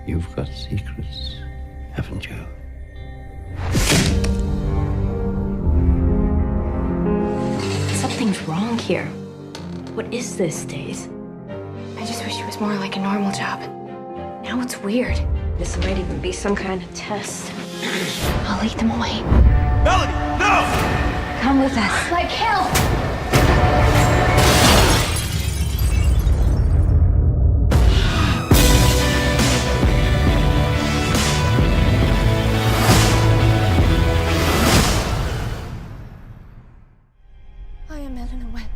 You've got secrets, haven't you? Something's wrong here. What is this, Days? I just wish it was more like a normal job. Now it's weird. This might even be some kind of test. I'll lead them away. Melody, no! Come with us. Like hell! I am Eleanor Webb.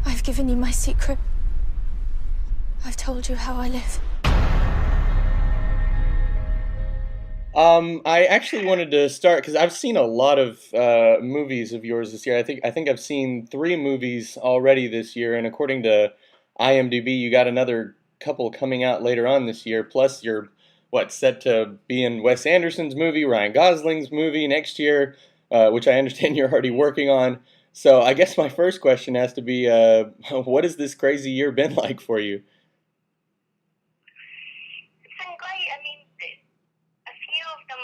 I've given you my secret. I've told you how I live. I actually wanted to start because I've seen a lot of movies of yours this year. I think I've seen 3 movies already this year, and according to IMDb, you got another couple coming out later on this year. Plus, you're set to be in Wes Anderson's movie, Ryan Gosling's movie next year, which I understand you're already working on. So I guess my first question has to be, what has this crazy year been like for you? It's been great. I mean, a few of them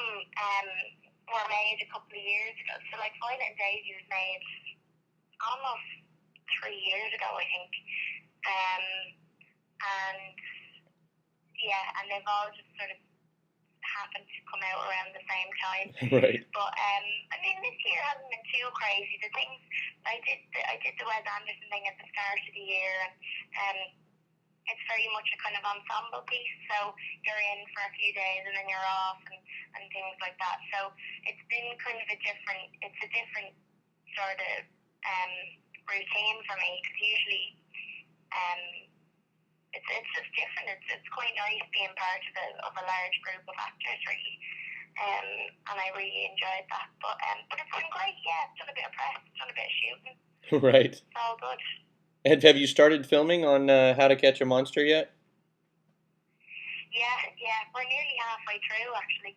were made a couple of years ago. So, like, Violet and Daisy was made almost 3 years ago, I think. And, yeah, and they've all just sort of happened to come out around the same time. Right. But, I mean, this year hasn't been too crazy. The things, I did the Wes Anderson thing at the start of the year, and it's very much a kind of ensemble piece, so you're in for a few days and then you're off and things like that. So it's been kind of a different sort of routine for me, because usually it's just different. It's quite nice being part of a large group of actors, really. And I really enjoyed that. But it's been great, yeah. Done a bit of press, done a bit of shooting. Right. It's all good. Have you started filming on How to Catch a Monster yet? Yeah. We're nearly halfway through, actually.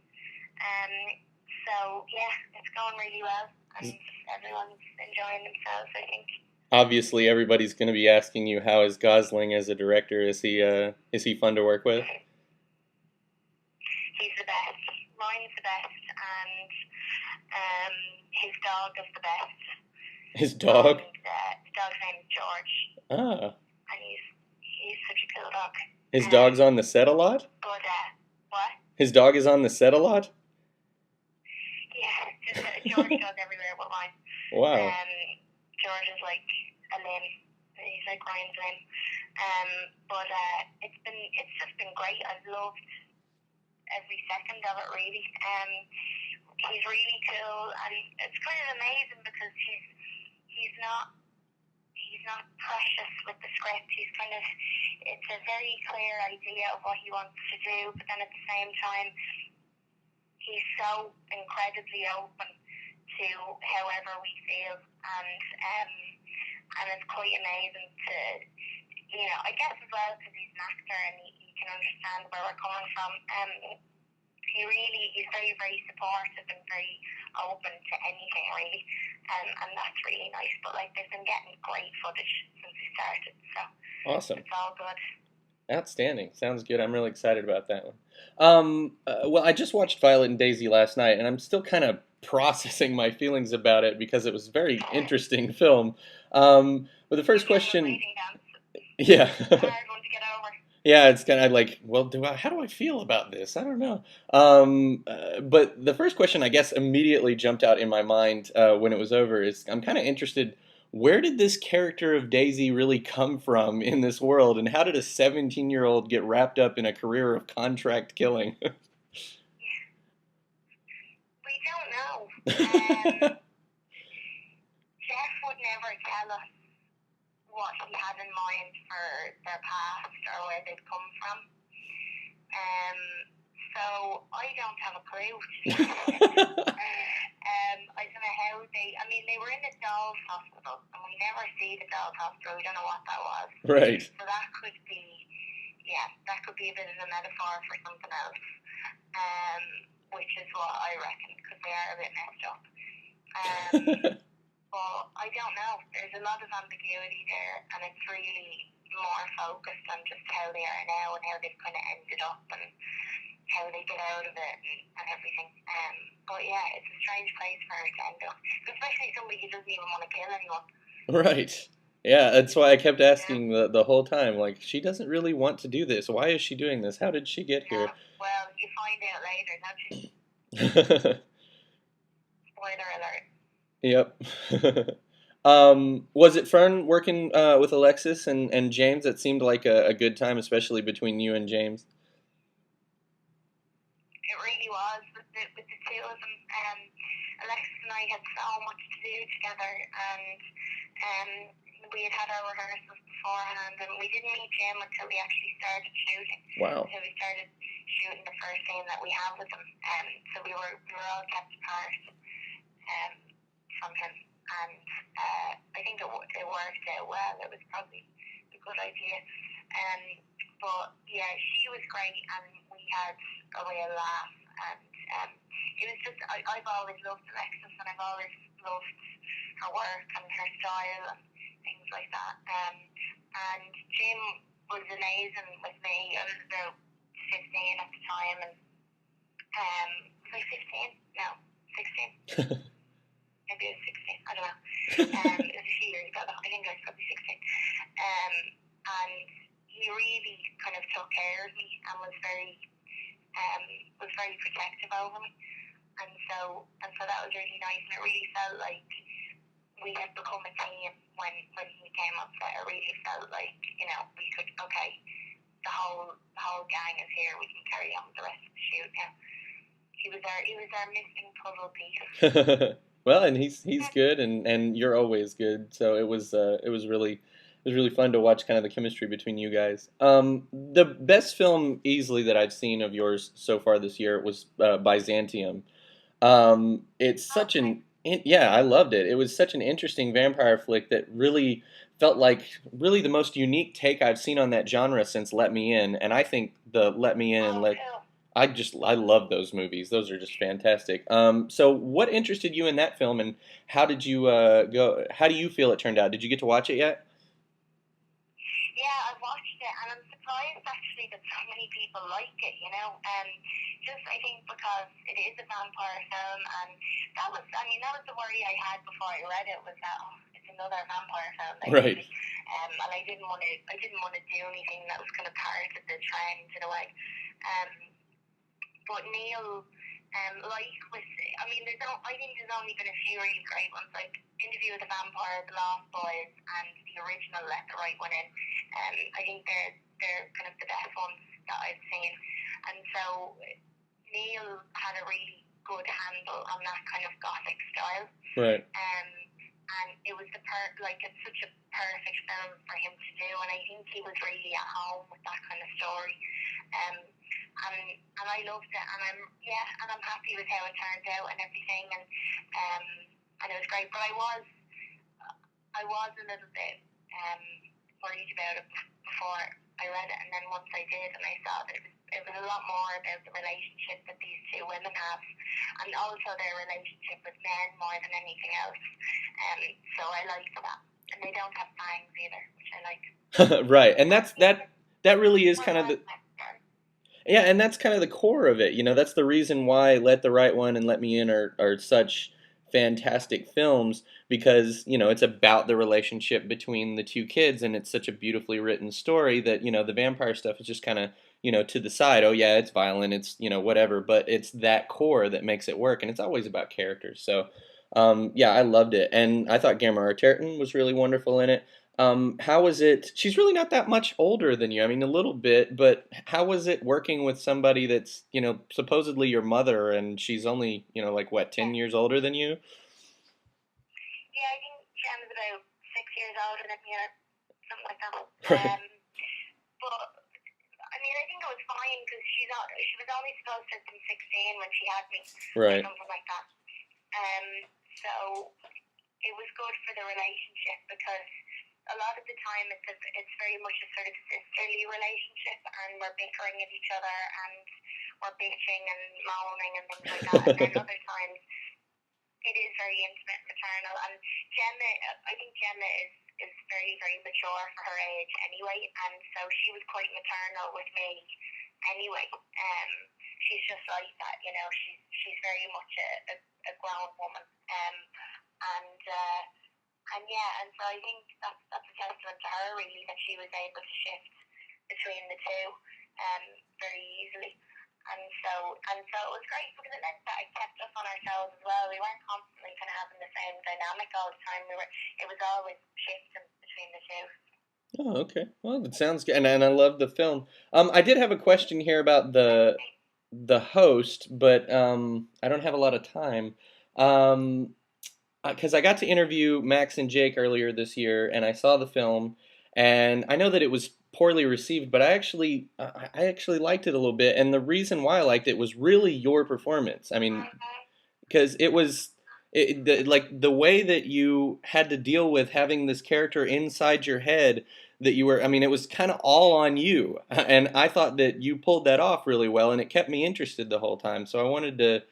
So, yeah, it's going really well. And everyone's enjoying themselves, I think. Obviously, everybody's going to be asking you, how is Gosling as a director? Is he fun to work with? He's the best. Ryan's the best, and his dog is the best. His dog? And, the dog's name is George. Ah. And he's such a cool dog. His dog's on the set a lot? But, what? His dog is on the set a lot? Yeah, just George goes everywhere but mine. Wow. George is like a limb. He's like Ryan's limb. But it's just been great. I've loved every second of it, really. He's really cool, and it's kind of amazing because he's not precious with the script. It's a very clear idea of what he wants to do, but then at the same time, he's so incredibly open to however we feel, and it's quite amazing to, I guess as well because he's an actor and he can understand where we're coming from. He's very, very supportive and very open to anything, really, and that's really nice. But they've been getting great footage since we started, so Awesome. It's all good. Outstanding. Sounds good. I'm really excited about that one. Well, I just watched Violet and Daisy last night, and I'm still kind of processing my feelings about it because it was a very interesting film. But the first question... Yeah. It's a hard one to get over. Yeah, it's kind of like, well, how do I feel about this? I don't know. But the first question, I guess, immediately jumped out in my mind when it was over is I'm kind of interested, where did this character of Daisy really come from in this world, and how did a 17-year-old get wrapped up in a career of contract killing? We don't know. Jeff would never tell us what he had in mind for their past or where they'd come from. So I don't have a clue. I don't know how they were in the dolls hospital, and we never see the dolls hospital. We don't know what that was. Right. So that could be a bit of a metaphor for something else, which is what I reckon, because they are a bit messed up. But I don't know. There's a lot of ambiguity there, and it's really more focused on just how they are now and how they've kind of ended up and how they get out of it and everything. But yeah, it's a strange place for her to end up, especially somebody who doesn't even want to kill anyone. Right. Yeah, that's why I kept Yeah, asking the whole time, like, she doesn't really want to do this. Why is she doing this? How did she get here? yeah. Well, you find out later, don't you? Spoiler alert. Yep. Was it fun working with Alexis and James? It seemed like a good time, especially between you and James. It really was with the two of them. Alexis and I had so much to do together, and we had our rehearsals beforehand, and we didn't meet Jim until we actually started shooting. Wow. Until we started shooting the first scene that we have with him. So we were all kept apart from him, and I think it worked out well. It was probably a good idea. But yeah, she was great, and we had a real laugh. And it was just, I've always loved Alexis, and I've always loved her work and her style and things like that. And Jim was amazing with me. I was about 15 at the time, and was I 15? No, 16. Maybe it was 16. I don't know. It was a few years ago. I think I was probably 16. And he really kind of took care of me and was very protective over me, and so that was really nice, and it really felt like we had become a team when he came up set. It really felt like, we could, okay, the whole gang is here, we can carry on with the rest of the shoot now. He was our missing puzzle piece. Well, and he's good, and you're always good. So it was really fun to watch kind of the chemistry between you guys. The best film easily that I've seen of yours so far this year was Byzantium. It's such Okay. yeah, I loved it. It was such an interesting vampire flick that really felt like really the most unique take I've seen on that genre since Let Me In. And I think the Let Me In and Oh, cool. I love those movies. Those are just fantastic. So what interested you in that film, and how did you go? How do you feel it turned out? Did you get to watch it yet? Yeah, I watched it, and I'm surprised actually that so many people like it. Just I think because it is a vampire film, and that was the worry I had before I read it, was that, oh, it's another vampire film Right. basically, and I didn't want to do anything that was kind of part of the trend in a way. Um, but Neil, I think there's only been a few really great ones, like Interview with the Vampire, The Lost Boys, and the original Let the Right One In. I think they're kind of the best ones that I've seen, and so Neil had a really good handle on that kind of gothic style. Right. And it was it's such a perfect film for him to do, and I think he was really at home with that kind of story. And I loved it, and I'm happy with how it turned out and everything, and it was great. But I was a little bit worried about it before I read it, and then once I did, and I saw that it was a lot more about the relationship that these two women have, and also their relationship with men more than anything else. So I liked that, and they don't have fangs either, which I like. Right. And that really is Well, kind of well, the yeah, and that's kind of the core of it. That's the reason why Let the Right One and Let Me In are such fantastic films, because, it's about the relationship between the two kids, and it's such a beautifully written story that, the vampire stuff is just kind of, to the side. Oh yeah, it's violent, it's, whatever, but it's that core that makes it work, and it's always about characters. So, yeah, I loved it, and I thought Gamma Arterton was really wonderful in it. How was it? She's really not that much older than you. I mean, a little bit, but how was it working with somebody that's, supposedly your mother, and she's only, like what, 10 years older than you? yeah, I think Jen is about 6 years older than me, or something like that. Right. But I think it was fine because she was only supposed to have been 16 when she had me, or Right. something like that. So it was good for the relationship, because a lot of the time it's very much a sort of sisterly relationship, and we're bickering at each other, and we're bitching and moaning and things like that. And then other times it is very intimate and maternal. And I think Gemma is is very, very mature for her age anyway, and so she was quite maternal with me anyway. She's just like that, you know. She's very much a grown woman, and yeah, and so I think that's a testament to her really, that she was able to shift between the two very easily. And so it was great because it meant that it kept us on ourselves as well. We weren't constantly kind of having the same dynamic all the time. It was always shifting between the two. Oh, okay. Well, that sounds good, and I love the film. I did have a question here about the host, but I don't have a lot of time. Because I got to interview Max and Jake earlier this year, and I saw the film, and I know that it was poorly received, but I actually liked it a little bit, and the reason why I liked it was really your performance. I mean, because it was like the way that you had to deal with having this character inside your head that you were. I mean, it was kind of all on you, and I thought that you pulled that off really well, and it kept me interested the whole time. So I wanted to,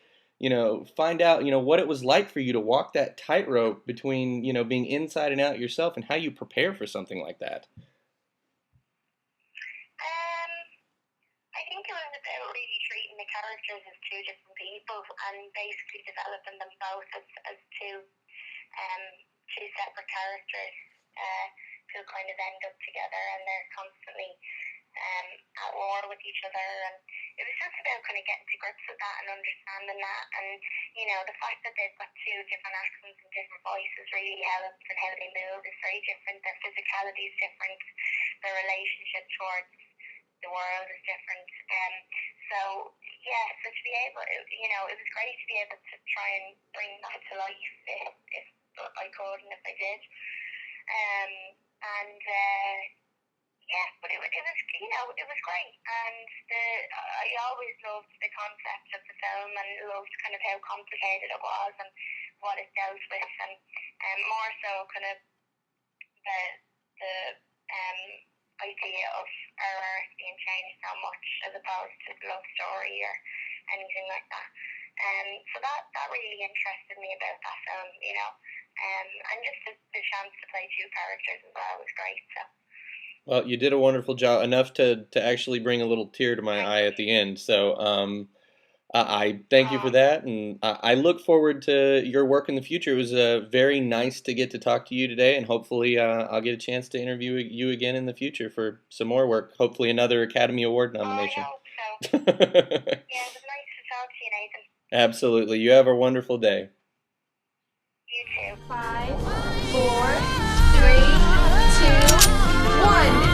find out, what it was like for you to walk that tightrope between, being inside and out yourself and how you prepare for something like that. I think it was about really treating the characters as two different people and basically developing them both as two separate characters who kind of end up together, and they're constantly at war with each other, and it was just about kind of getting to grips with that and understanding that, and the fact that they've got two different accents and different voices really helps, and how they move is very different, their physicality is different, their relationship towards the world is different, so yeah, so to be able, it was great to be able to try and bring that to life if I could and if I did, and yeah, but it was it was great, and I always loved the concept of the film and loved kind of how complicated it was and what it dealt with, and more so kind of the idea of our earth being changed so much as opposed to the love story or anything like that. So that really interested me about that film, and just the chance to play two characters as well was great. So. Well, you did a wonderful job, enough to actually bring a little tear to my eye at the end. So I thank you for that, and I look forward to your work in the future. It was very nice to get to talk to you today, and hopefully I'll get a chance to interview you again in the future for some more work, hopefully another Academy Award nomination. I hope so. Yeah, it was nice to talk to you, Nathan. Absolutely. You have a wonderful day. You too. 5, 4, 3, 2, 1.